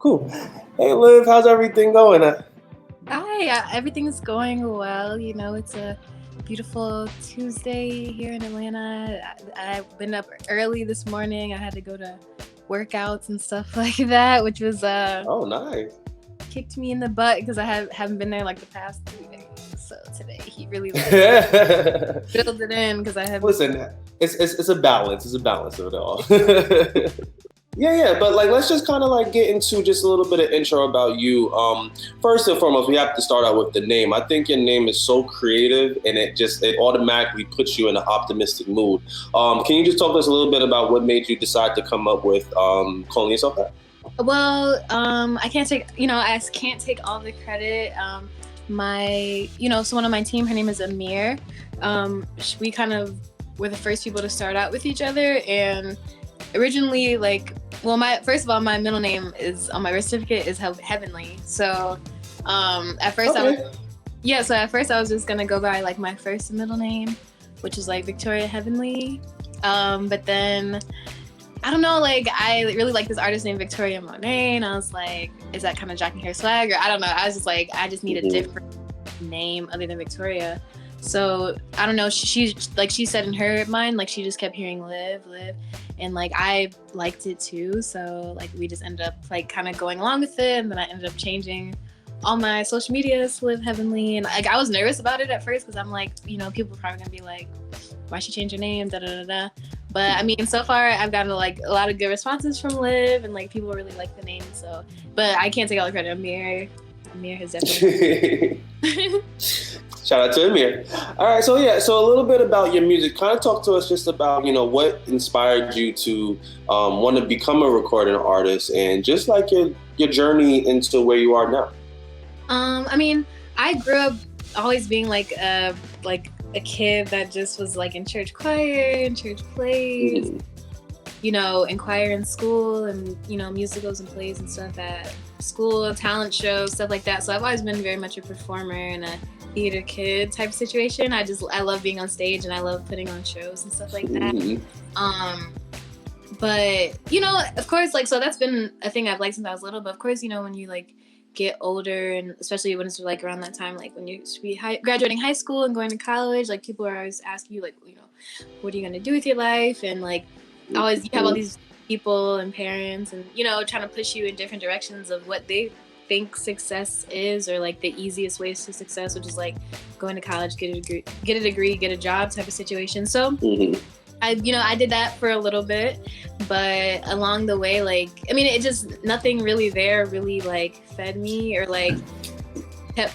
Cool. Hey, Liv, how's everything going? Hi, everything's going well. It's a beautiful Tuesday here in Atlanta. I've been up early this morning. I had to go to workouts and stuff like that, which was Oh, nice. kicked me in the butt because I haven't been there like the past 3 days. So today he really filled it in because I have. Listen, it's a balance. It's a balance of it all. Yeah. But like, let's just kind of like get into just a little bit of intro about you. First and foremost, we have to start out with the name. I think your name is so creative, and it automatically puts you in an optimistic mood. Can you just talk to us a little bit about what made you decide to come up with calling yourself that? Well, I can't take all the credit. So one of my team, her name is Amir. We kind of were the first people to start out with each other, and originally, my middle name is on my birth certificate is Heavenly. So, at first at first I was just gonna go by like my first and middle name, which is like Victoria Heavenly. But then I don't know, like I really like this artist named Victoria Monet, and I was like, is that kind of Jackie Hair swag? Or I don't know. I was just like, I just need a different name other than Victoria. So I don't know. She said in her mind, like she just kept hearing Liv, and like I liked it too. So like we just ended up like kind of going along with it, and then I ended up changing all my social media to Liv Heavenly. And like I was nervous about it at first because I'm like, people are probably gonna be like, why she change her name, da da da da. But I mean, so far I've gotten like a lot of good responses from Liv, and like people really like the name. So, but I can't take all the credit. Amir has definitely. Shout out to Amir. All right, so a little bit about your music. Kind of talk to us just about, what inspired you to want to become a recording artist, and just like your journey into where you are now. I mean, I grew up always being like a kid that just was like in church choir and church plays, in choir in school, and musicals and plays and stuff at school, talent shows, stuff like that. So I've always been very much a performer and a theater kid type of situation. I love being on stage, and I love putting on shows and stuff like that. But of course, like, so that's been a thing I've liked since I was little. But of course, when you like get older, and especially when it's like around that time, like when you should be graduating high school and going to college, like people are always asking you like, what are you gonna do with your life? And like always you have all these people and parents, and trying to push you in different directions of what they think success is, or like the easiest ways to success, which is like going to college, get a degree, get a job type of situation. So I did that for a little bit, but along the way, like, I mean, it just, nothing really there really like fed me or like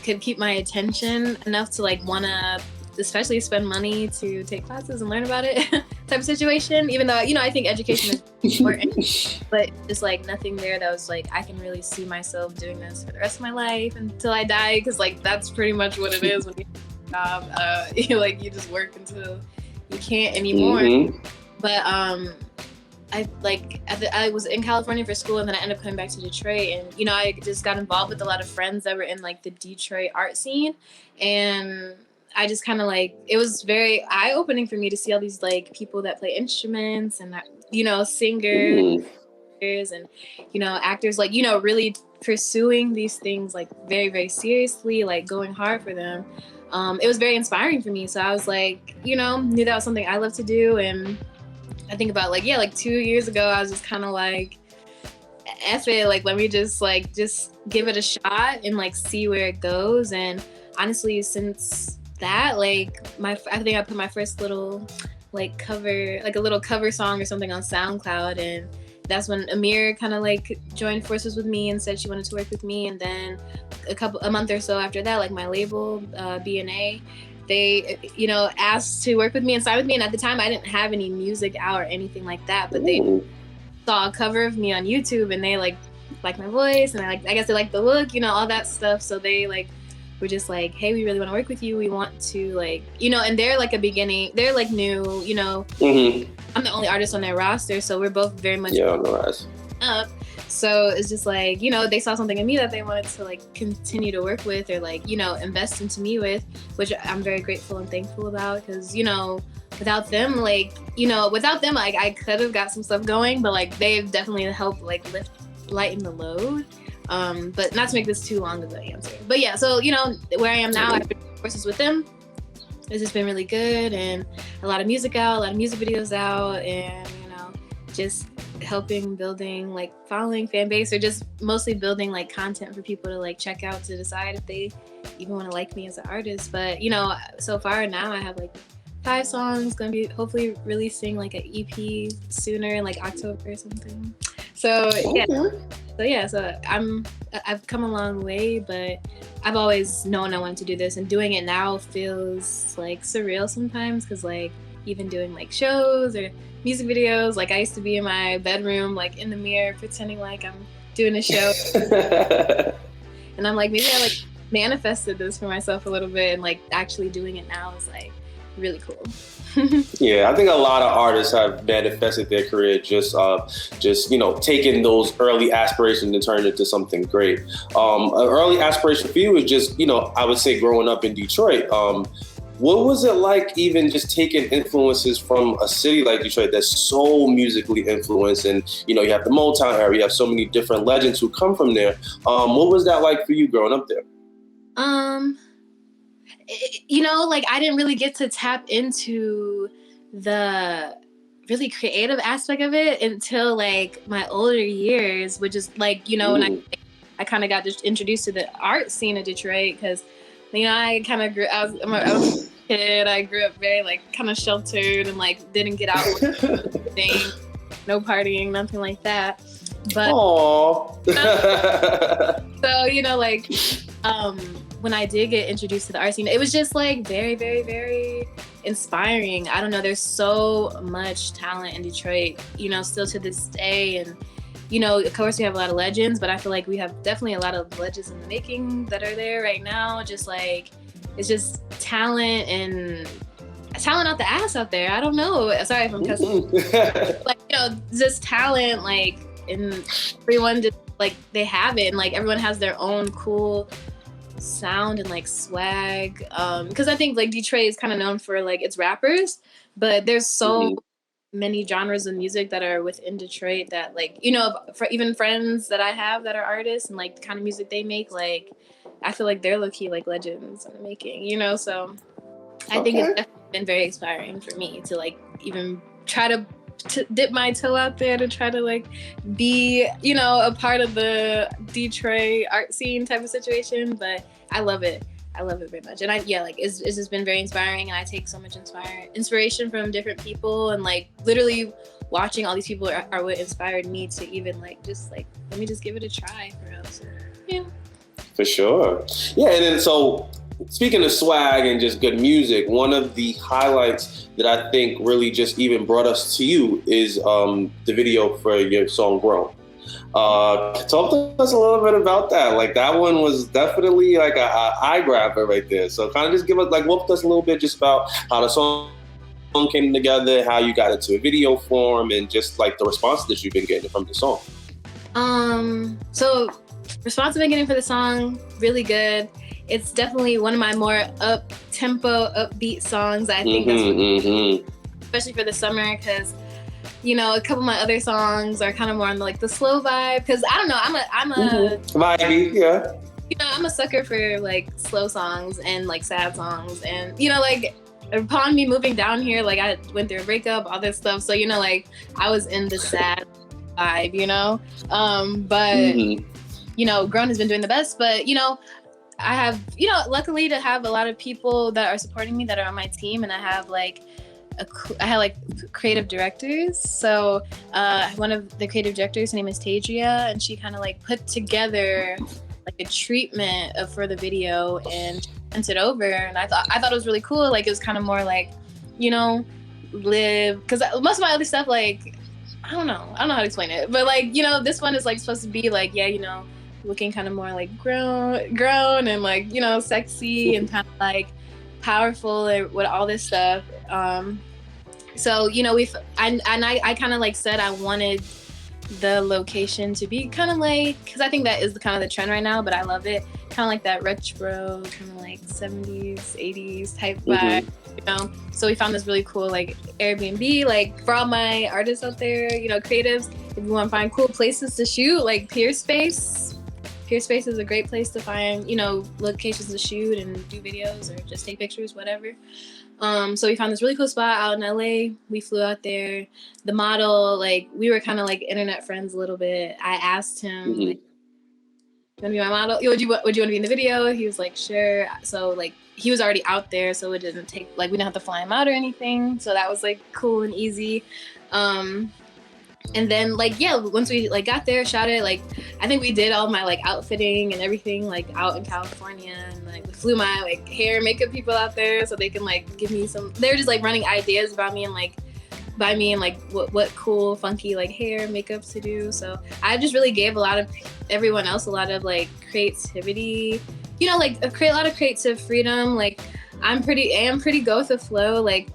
could keep my attention enough to like want to especially spend money to take classes and learn about it type of situation, even though, I think education is important, but just like nothing there that was like, I can really see myself doing this for the rest of my life until I die. Cause like, that's pretty much what it is when you have a job. You just work until you can't anymore. But I was in California for school, and then I ended up coming back to Detroit, and I just got involved with a lot of friends that were in like the Detroit art scene, and I just kind of like, it was very eye-opening for me to see all these like people that play instruments and singers and actors, like really pursuing these things like very, very seriously, like going hard for them. It was very inspiring for me. So I was like, knew that was something I love to do. And I think about like 2 years ago, I was just kind of like, F it, like, let me just give it a shot and like see where it goes. And honestly, since that, like I think I put my first little like cover, like a little cover song or something on SoundCloud. And that's when Amir kind of like joined forces with me and said she wanted to work with me. And then a month or so after that, like my label, B&A, they, asked to work with me and sign with me. And at the time I didn't have any music out or anything like that, but they saw a cover of me on YouTube, and they like my voice, and I guess they like the look, all that stuff. So they like were just like, hey, we really want to work with you. We want to like, and they're like they're like new, I'm the only artist on their roster. So we're both very much up. So it's just like, they saw something in me that they wanted to like continue to work with, or like, invest into me with, which I'm very grateful and thankful about. Cause, without them, like, I could have got some stuff going, but like they've definitely helped like lift lighten the load. But not to make this too long of an answer. But yeah, so, you know, where I am now, I've been doing courses with them. It's just been really good, and a lot of music out, a lot of music videos out, and, you know, just helping building like following fan base, or just mostly building like content for people to like check out to decide if they even want to like me as an artist. But, you know, so far now I have like 5 songs, gonna be hopefully releasing like an EP sooner in like October or something. So yeah, so I've come a long way, but I've always known I wanted to do this, and doing it now feels like surreal sometimes, because like even doing like shows or music videos, like I used to be in my bedroom like in the mirror pretending like I'm doing a show and I'm like, maybe I like manifested this for myself a little bit, and like actually doing it now is like really cool. Yeah, I think a lot of artists have manifested their career just you know, taking those early aspirations and turning it into something great. An early aspiration for you is just, you know, I would say growing up in Detroit. What was it like even just taking influences from a city like Detroit that's so musically influenced, and, you know, you have the Motown era, you have so many different legends who come from there. What was that like for you growing up there? You know, like I didn't really get to tap into the really creative aspect of it until like my older years, which is like, you know, when I kind of got just introduced to the art scene of Detroit, because, you know, I kind of I was a kid. I grew up very like kind of sheltered and like didn't get out with things, no partying, nothing like that. But so, you know, like when I did get introduced to the art scene, it was just like very, very, very inspiring. I don't know, there's so much talent in Detroit, you know, still to this day. And, you know, of course we have a lot of legends, but I feel like we have definitely a lot of legends in the making that are there right now. Just like, it's just talent out the ass out there. I don't know. Sorry if I'm cussing. Like, you know, just talent, like, and everyone just like, they have it, and like everyone has their own cool sound and like swag, because I think like Detroit is kind of known for like its rappers, but there's so many genres of music that are within Detroit that, like, you know, for even friends that I have that are artists and like the kind of music they make, like I feel like they're low-key like legends in the making, you know. So I think it's definitely been very inspiring for me to like even try to dip my toe out there to try to like be, you know, a part of the Detroit art scene type of situation. But I love it very much, and it's just been very inspiring, and I take so much inspiration from different people, and like literally watching all these people are what inspired me to even like just like, let me just give it a try for real. So yeah, for sure. Yeah, and then so speaking of swag and just good music, one of the highlights that I think really just even brought us to you is the video for your song Grown. Talk to us a little bit about that. Like, that one was definitely like a eye grabber right there. So kind of just give us, like, walk us a little bit just about how the song came together, how you got into a video form, and just like the response that you've been getting from the song. So response I've been getting for the song, really good. It's definitely one of my more up-tempo, upbeat songs. I think especially for the summer, because, you know, a couple of my other songs are kind of more on like the slow vibe. Because I don't know, I'm a vibey, yeah. You know, I'm a sucker for like slow songs and like sad songs, and, you know, like upon me moving down here, like I went through a breakup, all this stuff. So, you know, like I was in the sad vibe, you know. But you know, Grown has been doing the best. But, you know, I have, you know, luckily to have a lot of people that are supporting me that are on my team, and I have like creative directors. So one of the creative directors, her name is Tadria, and she kind of like put together like a treatment for the video and sent it over. And I thought it was really cool. Like, it was kind of more like, you know, Liv, because most of my other stuff, like, I don't know how to explain it, but like, you know, this one is like supposed to be like, yeah, you know, looking kind of more like grown and like, you know, sexy and kind of like powerful and with all this stuff. So, you know, I kind of like said I wanted the location to be kind of like, because I think that is kind of the trend right now, but I love it, kind of like that retro, kind of like 70s, 80s type vibe. you know. So we found this really cool like Airbnb, like for all my artists out there, you know, creatives. If you want to find cool places to shoot, like Peerspace is a great place to find, you know, locations to shoot and do videos or just take pictures, whatever. So we found this really cool spot out in LA. We flew out there. The model, like, we were kind of like internet friends a little bit. I asked him, like, you want to be my model? Would you want to be in the video? He was like, sure. So like, he was already out there, so it didn't take, like, we didn't have to fly him out or anything. So that was like cool and easy. And then like, yeah, once we like got there, shot it, like, I think we did all my like outfitting and everything like out in California, and like we flew my like hair and makeup people out there so they can like give me some, they were just like running ideas about me and like by me and like what cool funky like hair and makeup to do. So I just really gave everyone else a lot of like creativity, you know, like a lot of creative freedom. Like I am pretty go with the flow. Like,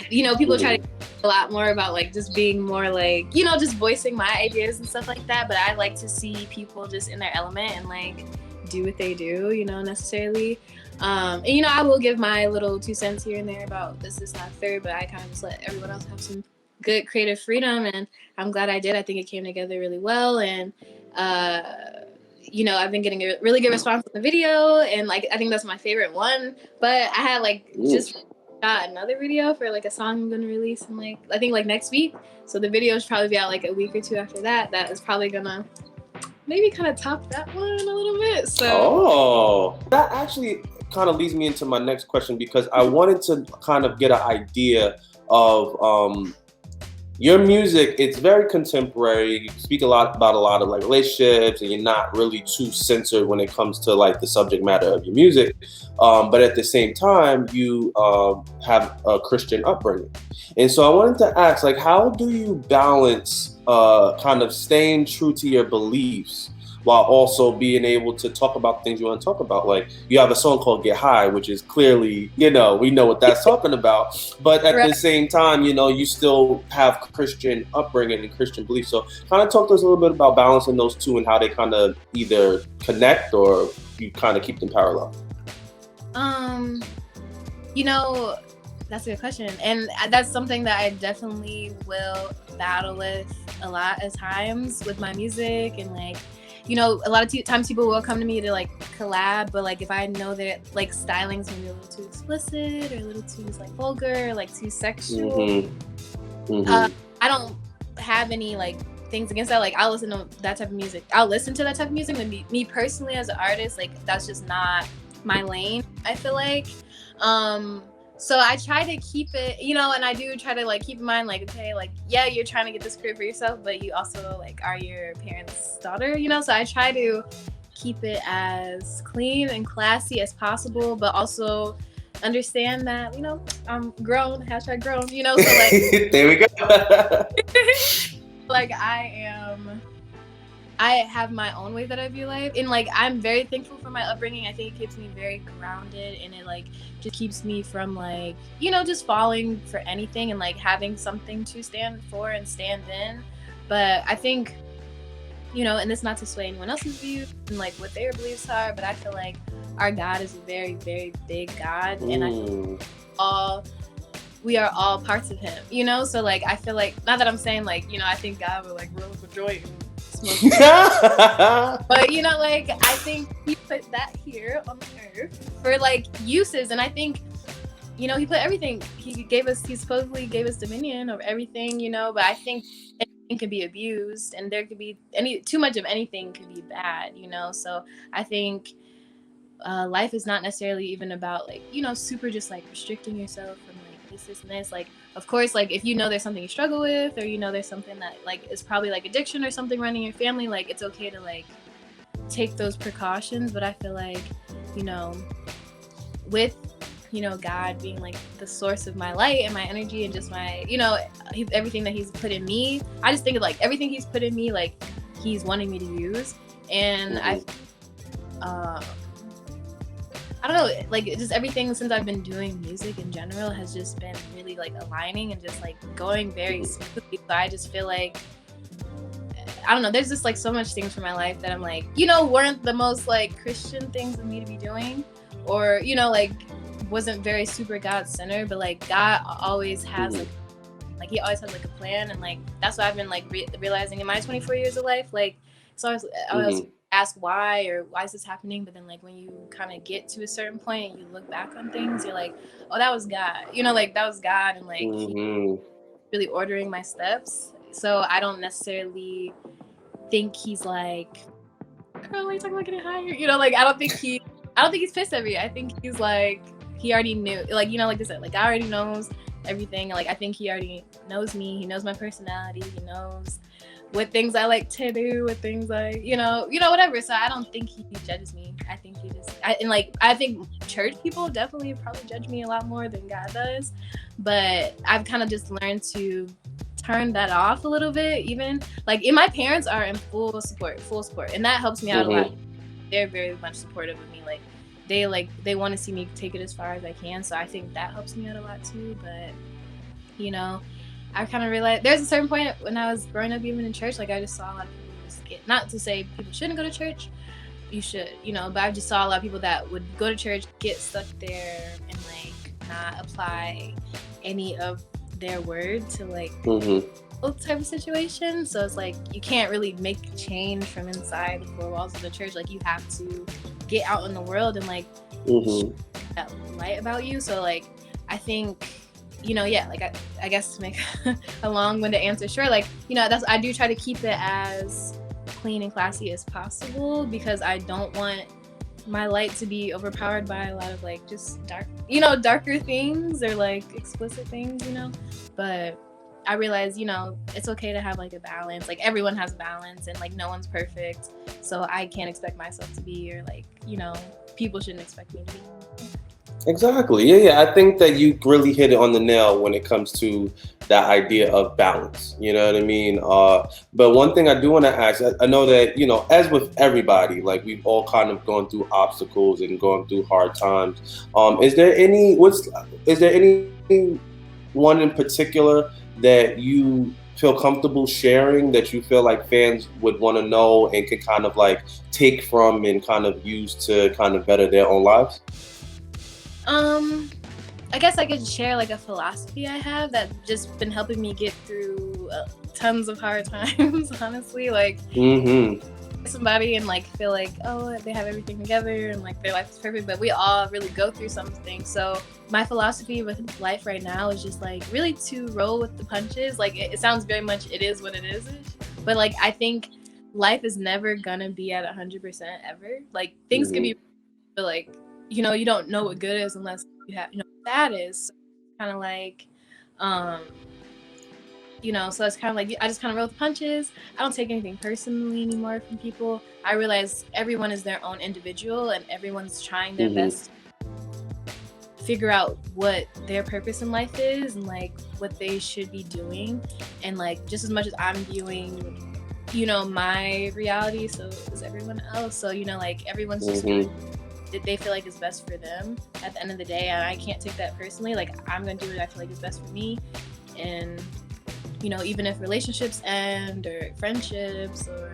you know, people try to a lot more about like just being more like, you know, just voicing my ideas and stuff like that, but I like to see people just in their element and like do what they do, you know, necessarily. And you know, I will give my little 2 cents here and there about this, not third, but I kind of just let everyone else have some good creative freedom, and I'm glad I did. I think it came together really well, and you know, I've been getting a really good response on the video, and like I think that's my favorite one. But I had like just got another video for like a song I'm gonna release in like, I think like next week. So the video should probably be out like a week or two after that. That is probably gonna maybe kind of top that one a little bit. So that actually kind of leads me into my next question, because I wanted to kind of get an idea of your music. It's very contemporary. You speak a lot about a lot of like relationships, and you're not really too censored when it comes to like the subject matter of your music. But at the same time, you have a Christian upbringing. And so I wanted to ask, like, how do you balance kind of staying true to your beliefs while also being able to talk about things you want to talk about? Like, you have a song called Get High, which is clearly, you know, we know what that's talking about. But at the same time, you know, you still have Christian upbringing and Christian beliefs. So kind of talk to us a little bit about balancing those two and how they kind of either connect or you kind of keep them parallel. You know, that's a good question. And that's something that I definitely will battle with a lot at times with my music. And like, you know, a lot of times people will come to me to like collab, but like if I know that like styling's maybe a little too explicit or a little too like vulgar, or, like too sexual, I don't have any like things against that. Like I'll listen to that type of music. But me personally as an artist, like that's just not my lane, I feel like. So I try to keep it, you know, and I do try to like keep in mind, like, okay, like, yeah, you're trying to get this career for yourself, but you also like are your parents' daughter, you know? So I try to keep it as clean and classy as possible, but also understand that, you know, I'm grown, #grown, you know? So like, there we go. Like I have my own way that I view life, and like I'm very thankful for my upbringing. I think it keeps me very grounded, and it like just keeps me from like, you know, just falling for anything and like having something to stand for and stand in. But I think, you know, and this is not to sway anyone else's views and like what their beliefs are, but I feel like our God is a very, very big God, and I feel we are all parts of him, you know? So like I feel like, not that I'm saying like, you know, I think God would like roll up a joint and but you know, like I think he put that here on the earth for like uses, and I think, you know, he put everything. He supposedly gave us dominion over everything, you know. But I think anything can be abused, and there could be too much of anything could be bad, you know. So I think life is not necessarily even about like, you know, super just like restricting yourself from like this and this. Like, of course, like if you know there's something you struggle with, or you know there's something that like is probably like addiction or something running your family, like it's okay to like take those precautions. But I feel like, you know, with, you know, God being like the source of my light and my energy and just my, you know, everything that he's put in me, I just think of like everything he's put in me, like he's wanting me to use. And I don't know, like just everything since I've been doing music in general has just been really like aligning and just like going very smoothly. So I just feel like, I don't know, there's just like so much things for my life that I'm like, you know, weren't the most like Christian things of me to be doing, or, you know, like wasn't very super God-centered, but like God always has Mhm. like he always has like a plan, and like that's what I've been like realizing in my 24 years of life. Like so I always Mhm. ask why or why is this happening, but then like when you kind of get to a certain point and you look back on things, you're like, oh, that was God, you know, like that was God, and like he Mhm. really ordering my steps. So I don't necessarily think he's like, girl, why are you talking about getting higher? You know, like I don't think he's pissed at me. I think he's like, he already knew, like, you know, like I said, like I already knows everything. Like I think he already knows me. He knows my personality. He knows what things I like to do, what things like, whatever. So I don't think he judges me. I think he just, I think church people definitely probably judge me a lot more than God does. But I've kind of just learned to turn that off a little bit. Even like, and my parents are in full support, and that helps me out a lot. Mhm. They're very much supportive of me. Like they want to see me take it as far as I can. So I think that helps me out a lot too. But I kind of realized there's a certain point when I was growing up, even in church, like I just saw a lot of people just get, not to say people shouldn't go to church, you should, but I just saw a lot of people that would go to church, get stuck there, and like not apply any of their word to like Mhm. both type of situation. So it's like you can't really make change from inside the four walls of the church. Like you have to get out in the world and like Mhm. that light about you. So like I think, like I guess to make a long-winded answer, sure, like I do try to keep it as clean and classy as possible, because I don't want my light to be overpowered by a lot of like just darker things or like explicit things, but I realize, it's okay to have like a balance. Like everyone has a balance, and like no one's perfect, so I can't expect myself to be, or like people shouldn't expect me to be. Exactly. Yeah, yeah. I think that you really hit it on the nail when it comes to that idea of balance. You know what I mean? But one thing I do want to ask, I know that, as with everybody, like we've all kind of gone through obstacles and gone through hard times. Is there any one in particular that you feel comfortable sharing, that you feel like fans would want to know and can kind of like take from and kind of use to kind of better their own lives? I guess I could share like a philosophy I have that's just been helping me get through tons of hard times. Honestly, like Mm-hmm. somebody and like feel like, oh, they have everything together and like their life is perfect, but we all really go through something. So my philosophy with life right now is just like really to roll with the punches. Like it sounds very much, it is what it is, but like I think life is never gonna be at 100% ever. Like things can be, but like you don't know what good is unless you have what bad is. So it's kind of like so it's kind of like I just kind of roll the punches. I don't take anything personally anymore from people. I realize everyone is their own individual, and everyone's trying their Mm-hmm. best to figure out what their purpose in life is and like what they should be doing. And like just as much as I'm viewing my reality, so is everyone else. So like everyone's just doing what they feel like is best for them at the end of the day, and I can't take that personally. Like I'm gonna do what I feel like is best for me. And even if relationships end, or friendships, or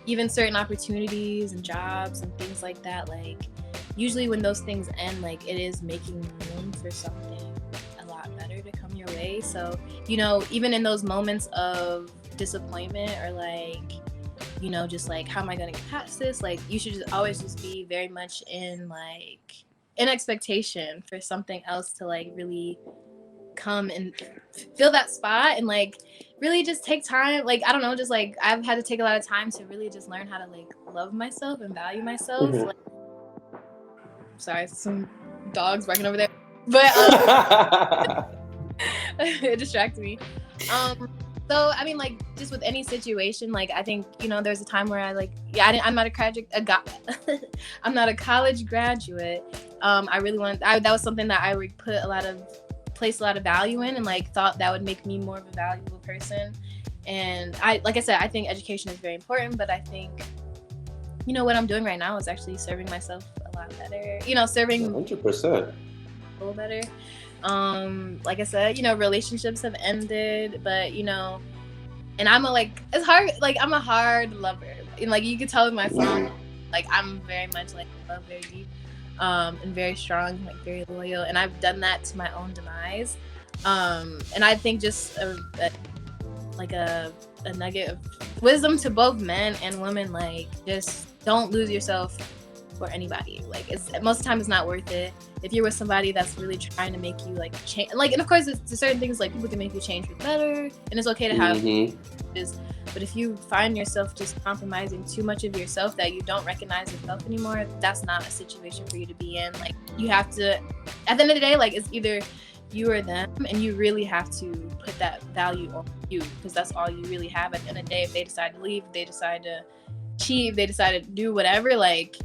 even certain opportunities and jobs and things like that, like usually when those things end, like it is making room for something a lot better to come your way. So even in those moments of disappointment, or like just like, how am I gonna get past this, like you should just always just be very much in expectation for something else to like really come and fill that spot, and like really just take time. Like I don't know, just like I've had to take a lot of time to really just learn how to like love myself and value myself. Mm-hmm. Like, sorry, some dogs barking over there, but it distracted me. So I mean, like just with any situation, like I think there's a time where I'm not a graduate, I'm not a college graduate. I really wanted, that was something that I would place a lot of value in, and like thought that would make me more of a valuable person. And like I said, I think education is very important, but I think what I'm doing right now is actually serving myself a lot better, serving 100%. people better. Like I said, relationships have ended, but and it's hard, like I'm a hard lover, and like you could tell with my song, like I'm very much like love very deep. and very strong, like very loyal. And I've done that to my own demise. And I think just a nugget of wisdom to both men and women, like just don't lose yourself for anybody. Like most of the time it's not worth it. If you're with somebody that's really trying to make you like change, like, and of course there's certain things like people can make you change for the better, and it's okay to have but if you find yourself just compromising too much of yourself that you don't recognize yourself anymore, that's not a situation for you to be in. Like you have to, at the end of the day, like it's either you or them, and you really have to put that value on you, because that's all you really have at the end of the day. If they decide to leave, if they decide to cheat, if they decide to do whatever, like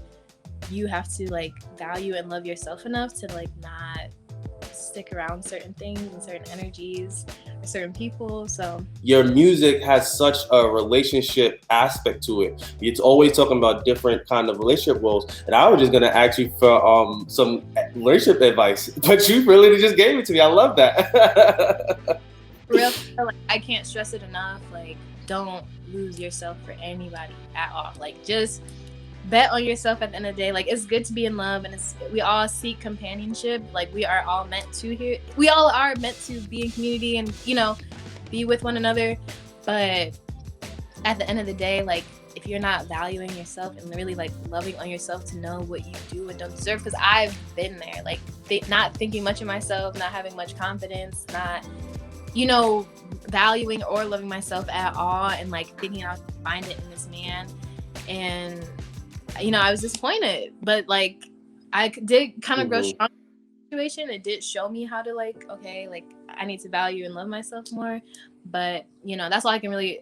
you have to like value and love yourself enough to like not stick around certain things and certain energies or certain people. So your music has such a relationship aspect to it. It's always talking about different kind of relationship roles, and I was just gonna ask you for some relationship advice, but you really just gave it to me. I love that. Real, like, I can't stress it enough. Like, don't lose yourself for anybody at all. Like, just bet on yourself at the end of the day. Like, it's good to be in love, and we all seek companionship. Like, we are all meant to here. We all are meant to be in community and, you know, be with one another. But at the end of the day, like, if you're not valuing yourself and really like loving on yourself to know what you do and don't deserve, because I've been there, like not thinking much of myself, not having much confidence, not, you know, valuing or loving myself at all, and like thinking I would find it in this man. And you know, I was disappointed, but like I did kind of grow strong in the situation. It did show me how to like, okay, like I need to value and love myself more. But you know, that's all I can really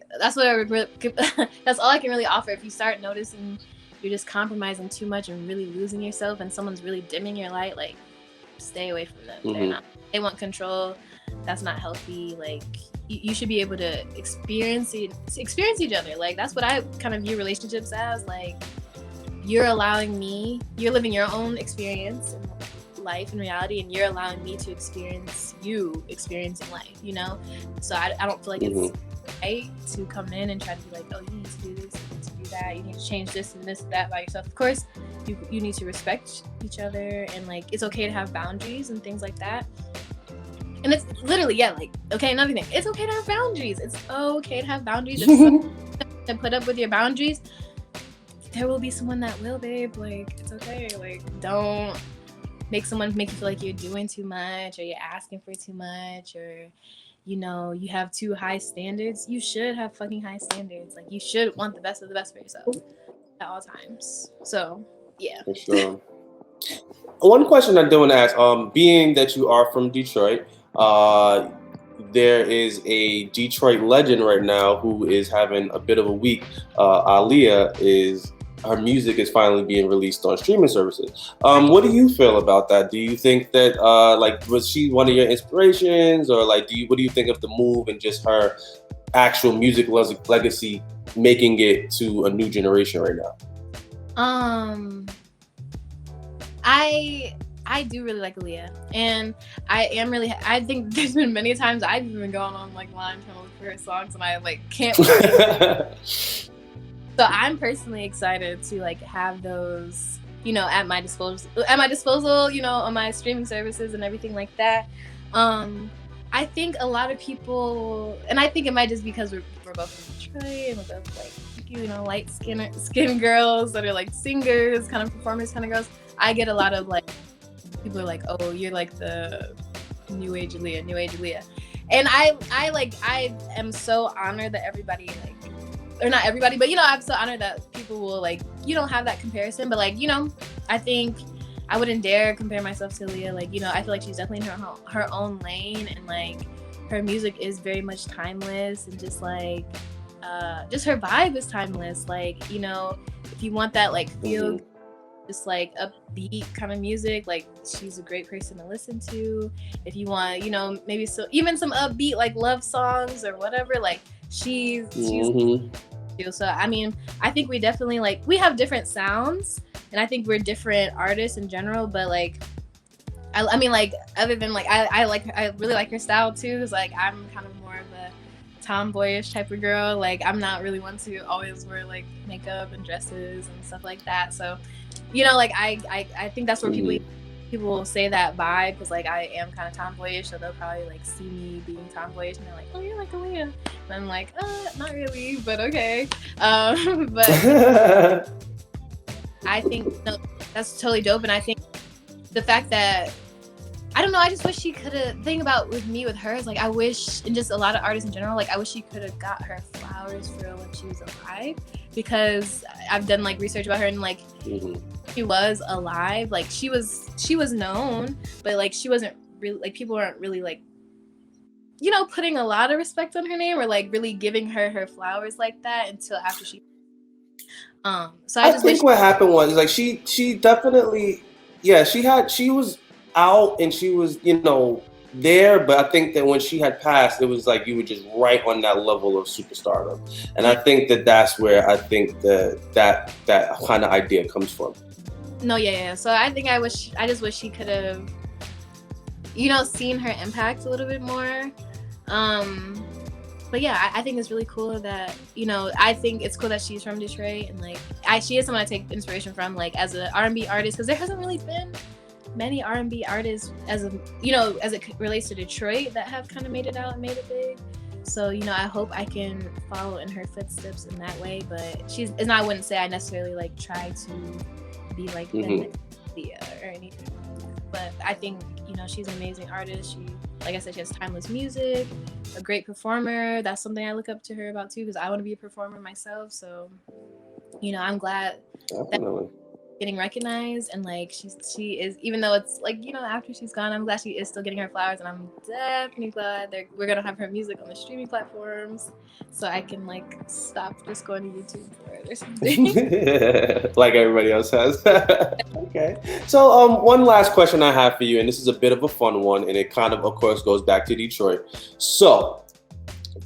offer. If you start noticing you're just compromising too much and really losing yourself, and someone's really dimming your light, like stay away from them. They want control. That's not healthy. Like you should be able to experience each other. Like that's what I kind of view relationships as. Like you're living your own experience in life and reality, and you're allowing me to experience you experiencing life, you know? So I don't feel like it's right to come in and try to be like, oh, you need to do this, you need to do that, you need to change this and this and that by yourself. Of course, you need to respect each other, and like it's okay to have boundaries and things like that. And it's literally, like, okay, another thing, it's okay to have boundaries. It's okay to have boundaries. If someone can put up with your boundaries, there will be someone that will, babe. Like, it's okay. Like, don't make someone make you feel like you're doing too much, or you're asking for too much, or, you know, you have too high standards. You should have fucking high standards. Like, you should want the best of the best for yourself at all times. So, yeah. For sure. One question I do want to ask, being that you are from Detroit, there is a Detroit legend right now who is having a bit of a week. Aaliyah, her music is finally being released on streaming services. What do you feel about that? Do you think that like, was she one of your inspirations, or like what do you think of the move and just her actual music legacy making it to a new generation right now? I do really like Aaliyah, and I think there's been many times I've even gone on like line trying to look for her songs, and I like can't. So I'm personally excited to like have those, you know, at my disposal, you know, on my streaming services and everything like that. I think a lot of people, and I think it might just because we're both from Detroit, and we're both like, you know, light skin girls that are like singers, kind of performers kind of girls. I get a lot of like, people are like, oh, you're like the new age Aaliyah. And I am so honored that everybody like, or not everybody, but you know, I'm so honored that people will like, you don't have that comparison, but like, you know, I think I wouldn't dare compare myself to Aaliyah. Like, you know, I feel like she's definitely in her own lane, and like her music is very much timeless, and just like just her vibe is timeless. Like, you know, if you want that like feel just like upbeat kind of music, like she's a great person to listen to. If you want, you know, maybe even some upbeat like love songs or whatever, like she's so I mean, I think we definitely like, we have different sounds, and I think we're different artists in general, but like I mean, like, other than like I really like her style too, because like I'm kind of more of a tomboyish type of girl. Like, I'm not really one to always wear like makeup and dresses and stuff like that. So you know, like I think that's where people will say that vibe, because like I am kind of tomboyish, so they'll probably like see me being tomboyish and they're like, oh, you're like Aaliyah, and I'm like, not really, but okay. But I think no, that's totally dope. And I think the fact that, I don't know, I just wish she could have, thing about with her is like, I wish, and just a lot of artists in general, like I wish she could have got her flowers for when she was alive, because I've done like research about her, and like she was alive, like she was known, but like she wasn't really, like people weren't really like, you know, putting a lot of respect on her name, or like really giving her flowers like that until after she so I just think what happened was like she definitely, yeah, she was out and she was, you know, there, but I think that when she had passed, it was like you were just right on that level of superstardom, and I think that's where I think that kind of idea comes from. No, yeah. So I just wish she could have, you know, seen her impact a little bit more. But yeah, I think it's really cool that, you know, I think it's cool that she's from Detroit, and like she is someone I take inspiration from, like as an R&B artist, because there hasn't really been many R&B artists as a, you know, as it relates to Detroit, that have kind of made it out and made it big. So, you know, I hope I can follow in her footsteps in that way. But I wouldn't say I necessarily like try to be like Aaliyah or anything. But I think, you know, she's an amazing artist. She, like I said, she has timeless music, a great performer. That's something I look up to her about too, because I want to be a performer myself. So, you know, I'm glad that getting recognized, and like she is, even though it's like, you know, after she's gone, I'm glad she is still getting her flowers, and I'm definitely glad that we're gonna have her music on the streaming platforms, so I can like stop just going to YouTube for it or something. Like everybody else has. Okay. So one last question I have for you, and this is a bit of a fun one, and it kind of course goes back to Detroit. So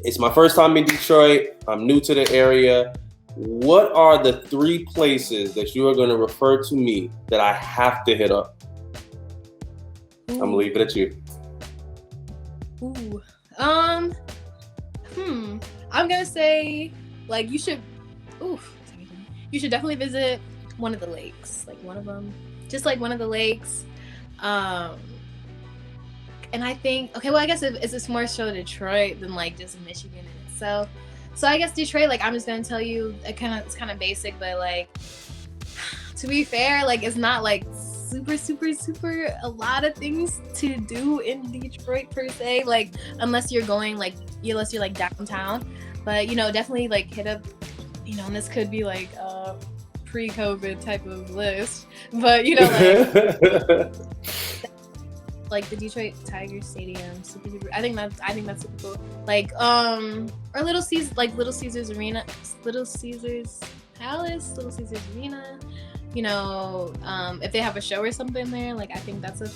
it's my first time in Detroit. I'm new to the area. What are the 3 places that you are going to refer to me that I have to hit up? I'm gonna leave it at you. I'm gonna say, like, you should definitely visit one of the lakes, like one of them, just like one of the lakes. And I think, okay, well, I guess it's more so Detroit than like just Michigan in itself. So I guess Detroit, like, I'm just gonna tell you, it's kind of basic, but like, to be fair, like, it's not like super a lot of things to do in Detroit per se, like unless you're like downtown. But, you know, definitely like hit up, you know, and this could be like a pre-COVID type of list, but, you know, like the Detroit Tiger Stadium, super. I think that's super cool. Like or Little Caesars Arena, Little Caesars Palace, Little Caesars Arena. You know, if they have a show or something there, like I think that's a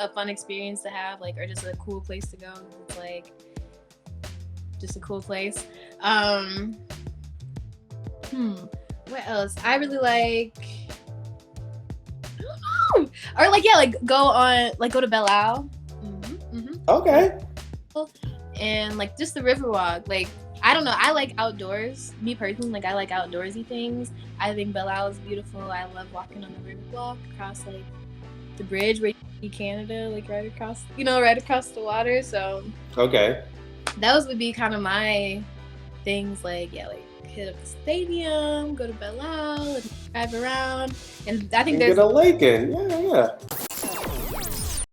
fun experience to have, like, or just a cool place to go. It's like just a cool place. What else? I really like. Or like, yeah, like go to Belle Isle. Okay. And like just the Riverwalk. Like, I don't know, I like outdoors. Me personally, like I like outdoorsy things. I think Belle Isle is beautiful. I love walking on the Riverwalk across like the bridge where you see Canada, like right across the water. So okay, those would be kind of my things. Like, yeah, like hit up the stadium, go to Belle Isle, and drive around. And I think there's get a lake in. Yeah.